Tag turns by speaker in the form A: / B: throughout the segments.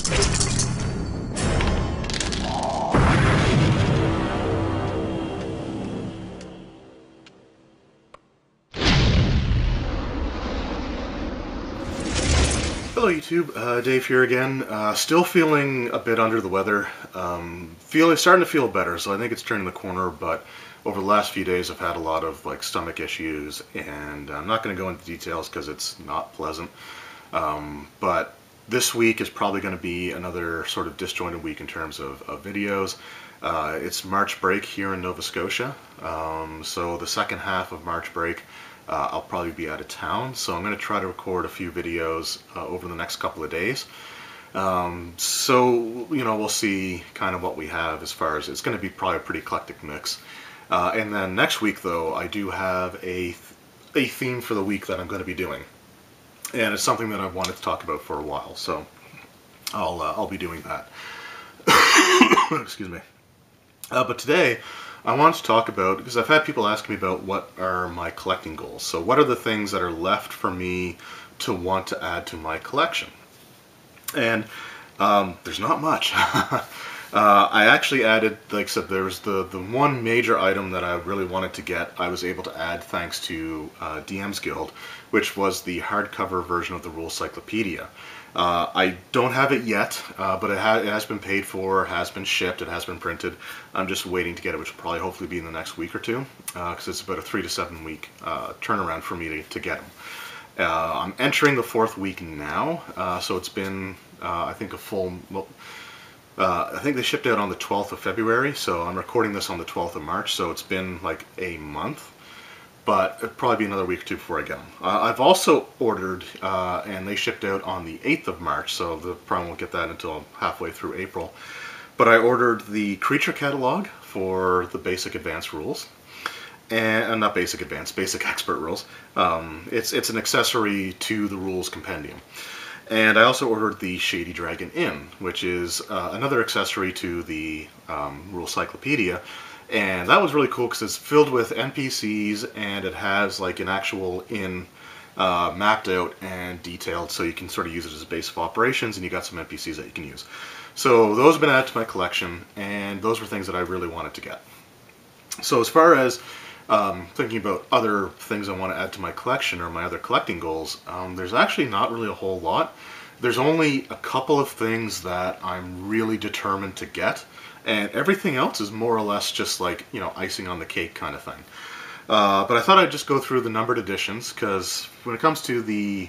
A: Hello YouTube, Dave here again. Still feeling a bit under the weather. Starting to feel better, so I think it's turning the corner, but over the last few days I've had a lot of stomach issues, and I'm not going to go into details because it's not pleasant. But this week is probably going to be another sort of disjointed week in terms of videos. It's March break here in Nova Scotia, so the second half of March break I'll probably be out of town, so I'm going to try to record a few videos over the next couple of days. So, we'll see kind of what we have as far as, it's going to be probably a pretty eclectic mix. And then next week, though, I do have a theme for the week that I'm going to be doing. And it's something that I've wanted to talk about for a while, so I'll be doing that. Excuse me. But today, I want to talk about, because I've had people ask me about what are my collecting goals. So what are the things that are left for me to want to add to my collection? And there's not much. I actually added, like I said, there was the one major item that I really wanted to get, I was able to add thanks to DM's Guild, which was the hardcover version of the Rule Cyclopedia. I don't have it yet, but it has been paid for, has been shipped, it has been printed. I'm just waiting to get it, which will probably hopefully be in the next week or two, because it's about a 3 to 7 week turnaround for me to get them. I'm entering the 4th week now, so it's been, I think, a full... I think they shipped out on the 12th of February, so I'm recording this on the 12th of March, so it's been like a month. But it'll probably be another week or two before I get them. I've also ordered, and they shipped out on the 8th of March, so the probably won't get that until halfway through April. But I ordered the creature catalog for the basic advanced rules. And not basic advanced, basic expert rules. It's an accessory to the rules compendium. And I also ordered the Shady Dragon Inn, which is another accessory to the Rule Cyclopedia. And that was really cool because it's filled with NPCs, and it has like an actual inn mapped out and detailed, so you can sort of use it as a base of operations, and you got some NPCs that you can use. So those have been added to my collection, and those were things that I really wanted to get. So as far as thinking about other things I want to add to my collection or my other collecting goals, there's actually not really a whole lot. There's only a couple of things that I'm really determined to get, and everything else is more or less just like, icing on the cake kind of thing. But I thought I'd just go through the numbered editions, because when it comes to the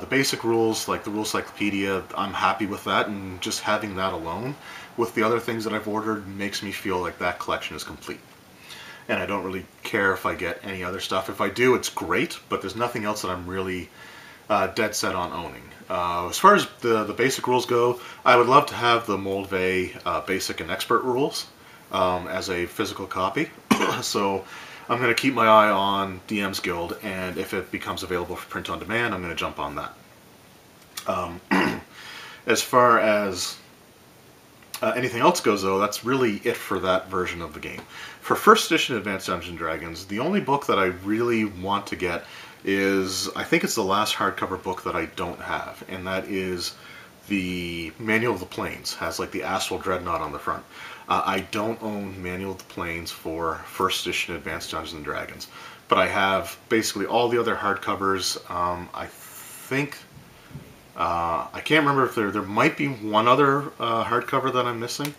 A: basic rules, like the Rule Cyclopedia, I'm happy with that, and just having that alone with the other things that I've ordered makes me feel like that collection is complete. And I don't really care if I get any other stuff. If I do, it's great, but there's nothing else that I'm really dead set on owning. As far as the basic rules go, I would love to have the Moldvay basic and expert rules as a physical copy. So I'm going to keep my eye on DM's Guild, and if it becomes available for print on demand, I'm going to jump on that. As far as anything else goes, though, that's really it for that version of the game. For first edition Advanced Dungeons & Dragons, the only book that I really want to get is, I think it's the last hardcover book that I don't have, and that is the Manual of the Planes. Has like the Astral Dreadnought on the front. I don't own Manual of the Planes for first edition Advanced Dungeons & Dragons, but I have basically all the other hardcovers. I think... I can't remember if there might be one other hardcover that I'm missing,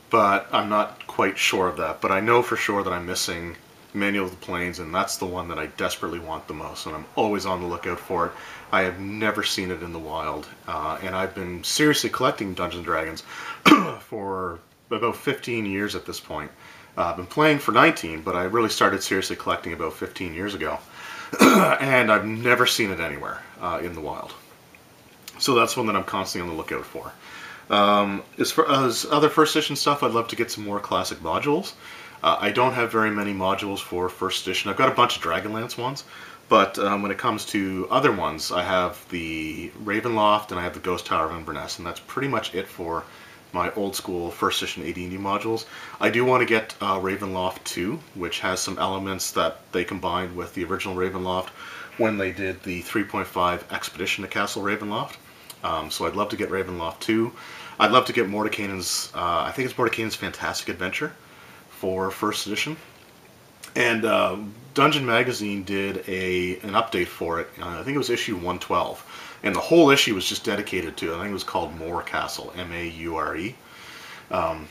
A: but I'm not quite sure of that. But I know for sure that I'm missing Manual of the Planes, and that's the one that I desperately want the most, and I'm always on the lookout for it. I have never seen it in the wild, and I've been seriously collecting Dungeons & Dragons for about 15 years at this point. I've been playing for 19, but I really started seriously collecting about 15 years ago, and I've never seen it anywhere in the wild. So that's one that I'm constantly on the lookout for. As far as other first edition stuff, I'd love to get some more classic modules. I don't have very many modules for first edition. I've got a bunch of Dragonlance ones, but when it comes to other ones, I have the Ravenloft and I have the Ghost Tower of Inverness, and that's pretty much it for my old school first edition AD&D modules. I do want to get Ravenloft 2, which has some elements that they combined with the original Ravenloft when they did the 3.5 Expedition to Castle Ravenloft. So I'd love to get Ravenloft 2. I'd love to get Mordenkainen's, I think it's Mordenkainen's Fantastic Adventure for first edition. And Dungeon Magazine did an update for it. I think it was issue 112. And the whole issue was just dedicated to it. I think it was called Moor Castle, M-A-U-R-E. And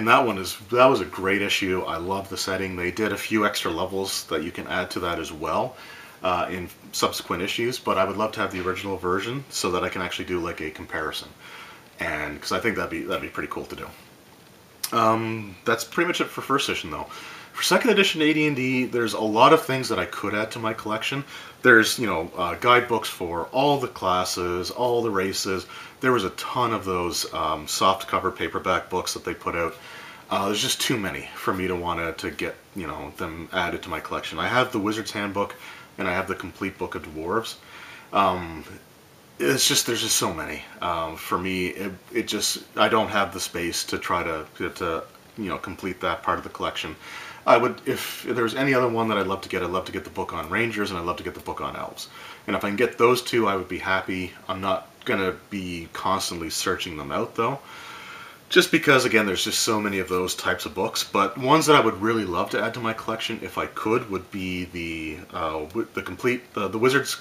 A: that was a great issue. I love the setting. They did a few extra levels that you can add to that as well in subsequent issues. But I would love to have the original version so that I can actually do like a comparison. And because I think that'd be pretty cool to do. That's pretty much it for first edition, though. For second edition AD&D, there's a lot of things that I could add to my collection. There's, guidebooks for all the classes, all the races. There was a ton of those soft cover paperback books that they put out. There's just too many for me to want to get, them added to my collection. I have the Wizard's Handbook, and I have the Complete Book of Dwarves. There's just so many. For me, I don't have the space to try to complete that part of the collection. If there was any other one that I'd love to get the book on Rangers, and I'd love to get the book on Elves. And if I can get those two, I would be happy. I'm not gonna be constantly searching them out, though. Just because, again, there's just so many of those types of books. But ones that I would really love to add to my collection, if I could, would be the Wizard's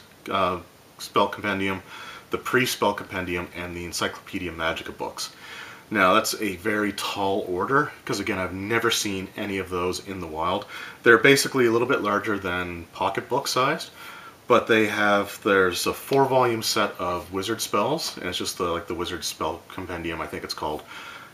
A: Spell Compendium, the Pre-Spell Compendium, and the Encyclopedia Magica books. Now, that's a very tall order, because again, I've never seen any of those in the wild. They're basically a little bit larger than pocketbook sized, but there's a 4-volume set of wizard spells, and it's just the Wizard Spell Compendium, I think it's called.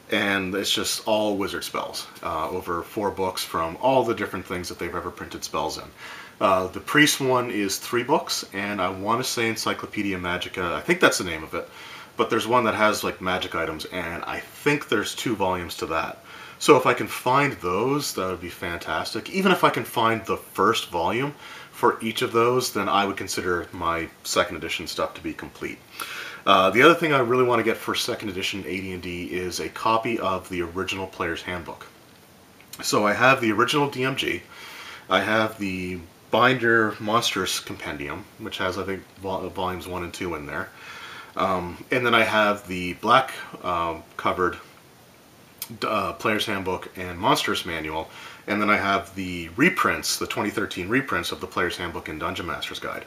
A: And it's just all wizard spells, over 4 books from all the different things that they've ever printed spells in. The Priest one is 3 books, and I want to say Encyclopedia Magica, I think that's the name of it. But there's one that has like magic items, and I think there's 2 volumes to that. So if I can find those, that would be fantastic. Even if I can find the first volume for each of those, then I would consider my second edition stuff to be complete. The other thing I really want to get for second edition AD&D is a copy of the original Player's Handbook. So I have the original DMG. I have the Binder Monstrous Compendium, which has, I think, volumes 1 and 2 in there. And then I have the black covered Player's Handbook and Monstrous Manual, and then I have the reprints, the 2013 reprints of the Player's Handbook and Dungeon Master's Guide.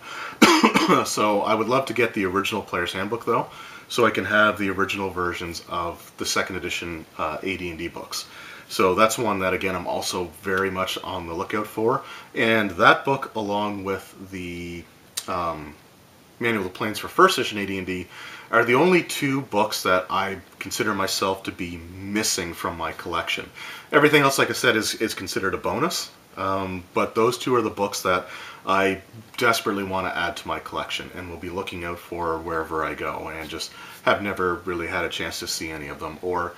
A: So I would love to get the original Player's Handbook, though, so I can have the original versions of the second edition AD&D books. So that's one that, again, I'm also very much on the lookout for. And that book, along with the Manual of the Planes for first edition AD&D, are the only 2 books that I consider myself to be missing from my collection. Everything else, like I said, is considered a bonus, but those 2 are the books that I desperately want to add to my collection and will be looking out for wherever I go, and just have never really had a chance to see any of them. Or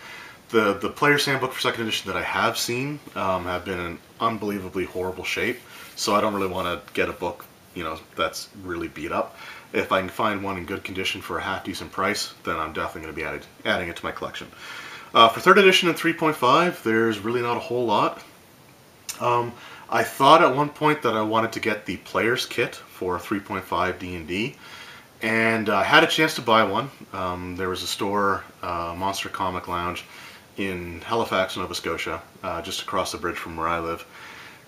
A: the Player's Handbook for second edition that I have seen have been in unbelievably horrible shape, so I don't really want to get a book that's really beat up. If I can find one in good condition for a half-decent price, then I'm definitely going to be adding it to my collection. For third edition and 3.5, there's really not a whole lot. I thought at one point that I wanted to get the Player's Kit for 3.5 D&D, and I had a chance to buy one. There was a store, Monster Comic Lounge, in Halifax, Nova Scotia, just across the bridge from where I live.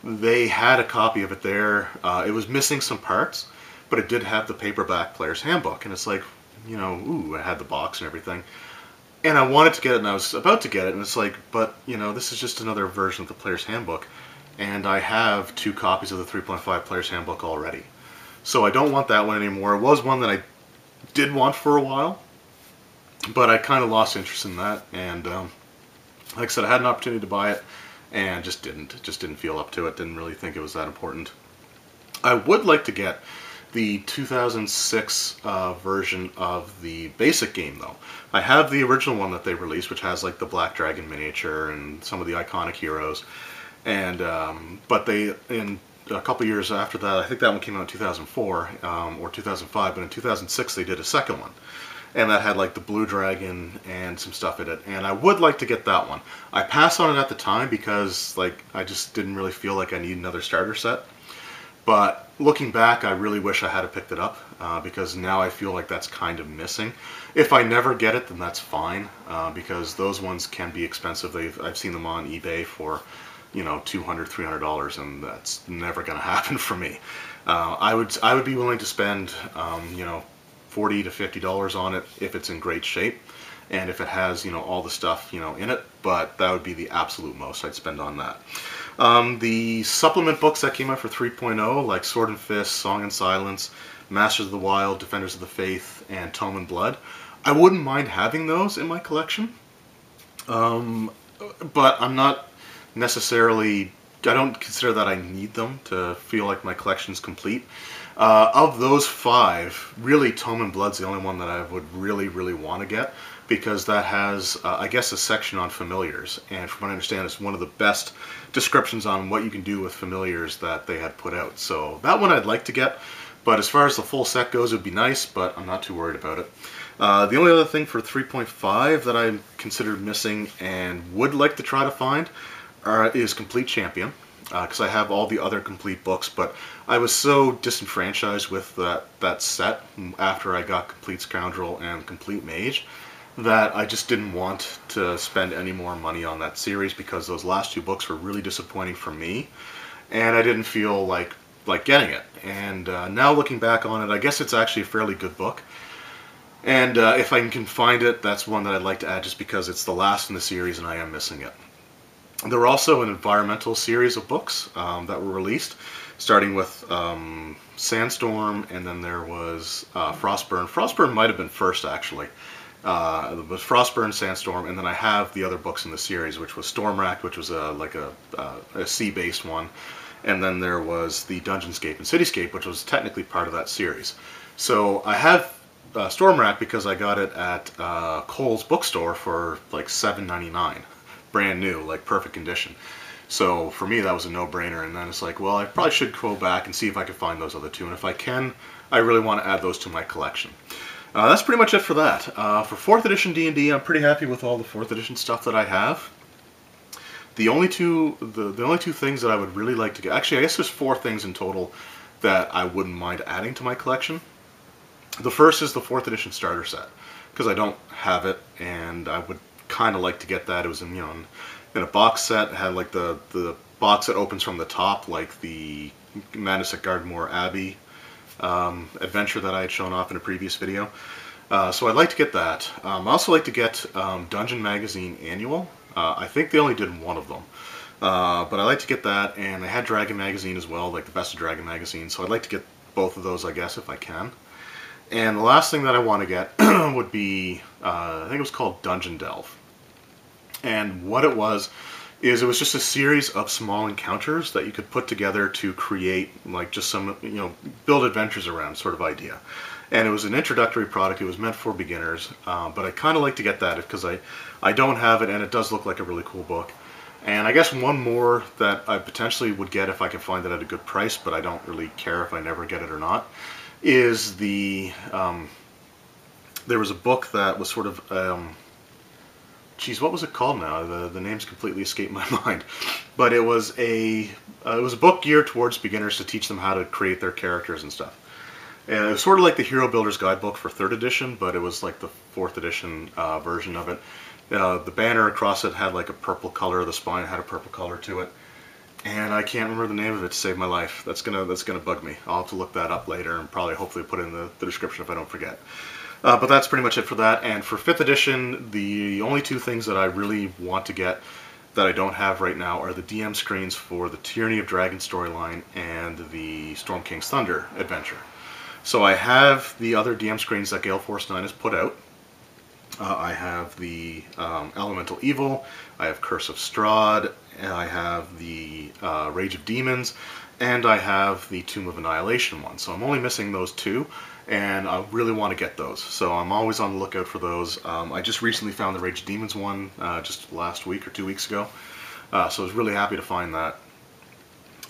A: They had a copy of it there. It was missing some parts, but it did have the paperback Player's Handbook, and it's like, ooh, it had the box and everything. And I wanted to get it, and I was about to get it, and it's like, but, this is just another version of the Player's Handbook, and I have 2 copies of the 3.5 Player's Handbook already. So I don't want that one anymore. It was one that I did want for a while, but I kind of lost interest in that, and like I said, I had an opportunity to buy it, and just didn't feel up to it, didn't really think it was that important. I would like to get the 2006 version of the basic game, though. I have the original one that they released, which has like the Black Dragon miniature and some of the iconic heroes. And but in a couple years after that, I think that one came out in 2004 or 2005, but in 2006 they did a second one. And that had like the Blue Dragon and some stuff in it. And I would like to get that one. I passed on it at the time because like I just didn't really feel like I need another starter set. But looking back, I really wish I had picked it up because now I feel like that's kind of missing. If I never get it, then that's fine because those ones can be expensive. I've seen them on eBay for, you know, $200, $300, and that's never going to happen for me. I would be willing to spend, you know, $40 to $50 on it if it's in great shape and if it has, you know, all the stuff, you know, in it, but that would be the absolute most I'd spend on that. The supplement books that came out for 3.0, like Sword and Fist, Song and Silence, Masters of the Wild, Defenders of the Faith, and Tome and Blood, I wouldn't mind having those in my collection, but I'm not necessarily, I don't consider that I need them to feel like my collection's complete. Of those 5, really Tome and Blood's the only one that I would really, really want to get, because that has, I guess, a section on familiars, and from what I understand, it's one of the best descriptions on what you can do with familiars that they had put out. So that one I'd like to get, but as far as the full set goes, it would be nice, but I'm not too worried about it. The only other thing for 3.5 that I considered missing and would like to try to find is Complete Champion, because I have all the other complete books, but I was so disenfranchised with that set after I got Complete Scoundrel and Complete Mage that I just didn't want to spend any more money on that series because those last 2 books were really disappointing for me, and I didn't feel like getting it. And now looking back on it, I guess it's actually a fairly good book. And if I can find it, that's one that I'd like to add just because it's the last in the series and I am missing it. There were also an environmental series of books that were released, starting with Sandstorm, and then there was Frostburn. Frostburn might have been first, actually. It was Frostburn, Sandstorm, and then I have the other books in the series, which was Stormrack, which was like a sea-based one, and then there was the Dungeonscape and Cityscape, which was technically part of that series. So I have Stormrack because I got it at Kohl's bookstore for like $7.99, brand new, like perfect condition. So for me, that was a no-brainer, and then it's like, well, I probably should go back and see if I can find those other 2, and if I can, I really want to add those to my collection. That's pretty much it for that. For 4th edition D&D, I'm pretty happy with all the 4th edition stuff that I have. The only two things that I would really like to get, actually I guess there's 4 things in total that I wouldn't mind adding to my collection. The first is the 4th edition starter set, because I don't have it, and I would kind of like to get that. It was in, you know, in a box set. It had like the box that opens from the top, like the Madness at Gardmore Abbey adventure that I had shown off in a previous video. So I'd like to get that. I'd also like to get Dungeon Magazine Annual. I think they only did 1 of them. But I'd like to get that, and they had Dragon Magazine as well, like the Best of Dragon Magazine, so I'd like to get both of those, I guess, if I can. And the last thing that I want to get would be, I think it was called Dungeon Delve. And what it was just a series of small encounters that you could put together to create, like, just some, you know, build adventures around sort of idea. And it was an introductory product. It was meant for beginners, but I kind of like to get that because I don't have it, and it does look like a really cool book. And I guess one more that I potentially would get if I can find it at a good price, but I don't really care if I never get it or not, is the, there was a book that was sort of, geez, what was it called now? The name's completely escaped my mind. But it was a book geared towards beginners to teach them how to create their characters and stuff. And it was sort of like the Hero Builder's Guidebook for 3rd edition, but it was like the 4th edition version of it. The banner across it had like a purple color, the spine had a purple color to it. And I can't remember the name of it to save my life. That's gonna bug me. I'll have to look that up later and probably hopefully put it in the description if I don't forget. But that's pretty much it for that. And for 5th edition, the only 2 things that I really want to get that I don't have right now are the DM screens for the Tyranny of Dragon storyline and the Storm King's Thunder adventure. So I have the other DM screens that Gale Force 9 has put out. I have the Elemental Evil, I have Curse of Strahd, and I have the Rage of Demons, and I have the Tomb of Annihilation one. So I'm only missing those 2, and I really want to get those. So I'm always on the lookout for those. I just recently found the Rage of Demons one just last week or 2 weeks ago. So I was really happy to find that.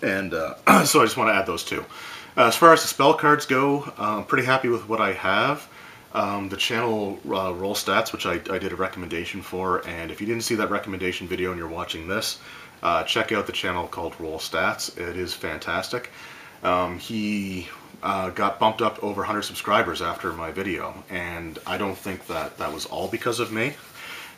A: And so I just want to add those 2. As far as the spell cards go, I'm pretty happy with what I have. The channel Roll Stats, which I did a recommendation for, and if you didn't see that recommendation video and you're watching this, check out the channel called Roll Stats. It is fantastic. He got bumped up over 100 subscribers after my video, and I don't think that that was all because of me.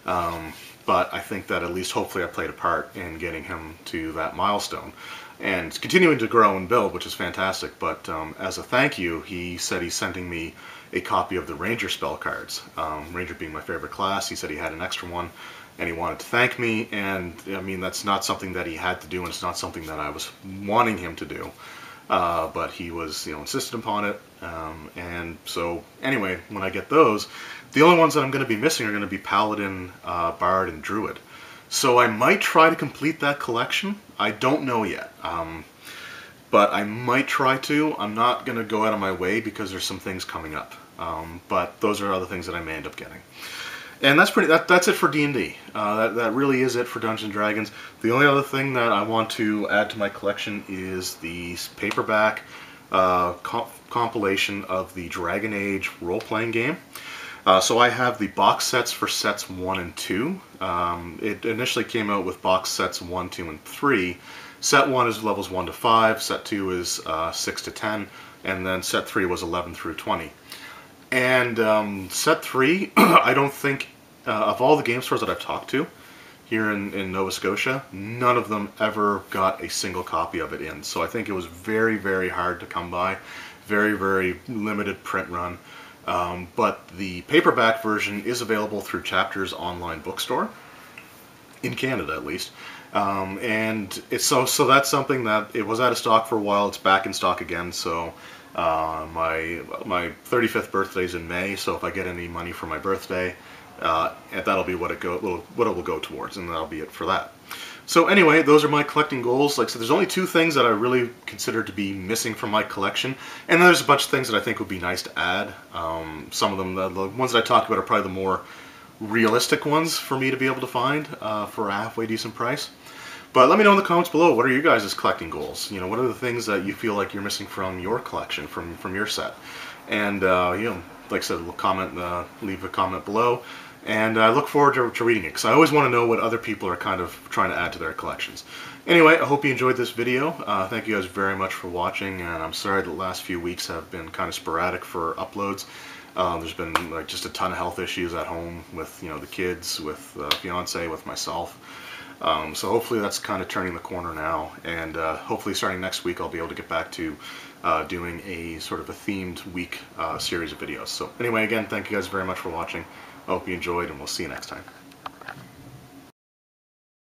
A: But I think that at least hopefully I played a part in getting him to that milestone. And continuing to grow and build, which is fantastic. But as a thank you, he said he's sending me a copy of the Ranger spell cards. Ranger being my favorite class, he said he had an extra one, and he wanted to thank me. And I mean, that's not something that he had to do, and it's not something that I was wanting him to do. But he was, insistent upon it. And so anyway, when I get those, the only ones that I'm going to be missing are going to be Paladin, Bard, and Druid. So I might try to complete that collection. I don't know yet. But I might try to. I'm not going to go out of my way because there's some things coming up. But those are other things that I may end up getting. And that's it for D&D. That really is it for Dungeons & Dragons. The only other thing that I want to add to my collection is the paperback compilation of the Dragon Age role-playing game. So I have the box sets for sets 1 and 2. It initially came out with box sets 1, 2, and 3. Set 1 is levels 1 to 5, set 2 is 6 to 10, and then set 3 was 11 through 20. And set 3, I don't think, of all the game stores that I've talked to here in Nova Scotia, none of them ever got a single copy of it in. So I think it was very, very hard to come by. Very, very limited print run. But the paperback version is available through Chapter's online bookstore, in Canada at least. And it's so that's something that it was out of stock for a while. It's back in stock again. So my 35th birthday is in May. So if I get any money for my birthday, that'll be what it will go towards, and that'll be it for that. So anyway, those are my collecting goals. Like I said, there's only 2 things that I really consider to be missing from my collection, and then there's a bunch of things that I think would be nice to add. Some of them, the ones that I talked about, are probably the more realistic ones for me to be able to find for a halfway decent price. But let me know in the comments below, what are your guys' collecting goals? What are the things that you feel like you're missing from your collection, from your set? And like I said, leave a comment below. And I look forward to reading it, because I always want to know what other people are kind of trying to add to their collections. Anyway, I hope you enjoyed this video. Thank you guys very much for watching, and I'm sorry the last few weeks have been kind of sporadic for uploads. There's been just a ton of health issues at home with the kids, with fiance, with myself. So hopefully that's kind of turning the corner now, and hopefully starting next week I'll be able to get back to doing a sort of a themed week series of videos. So anyway, again, thank you guys very much for watching. I hope you enjoyed, and we'll see you next time.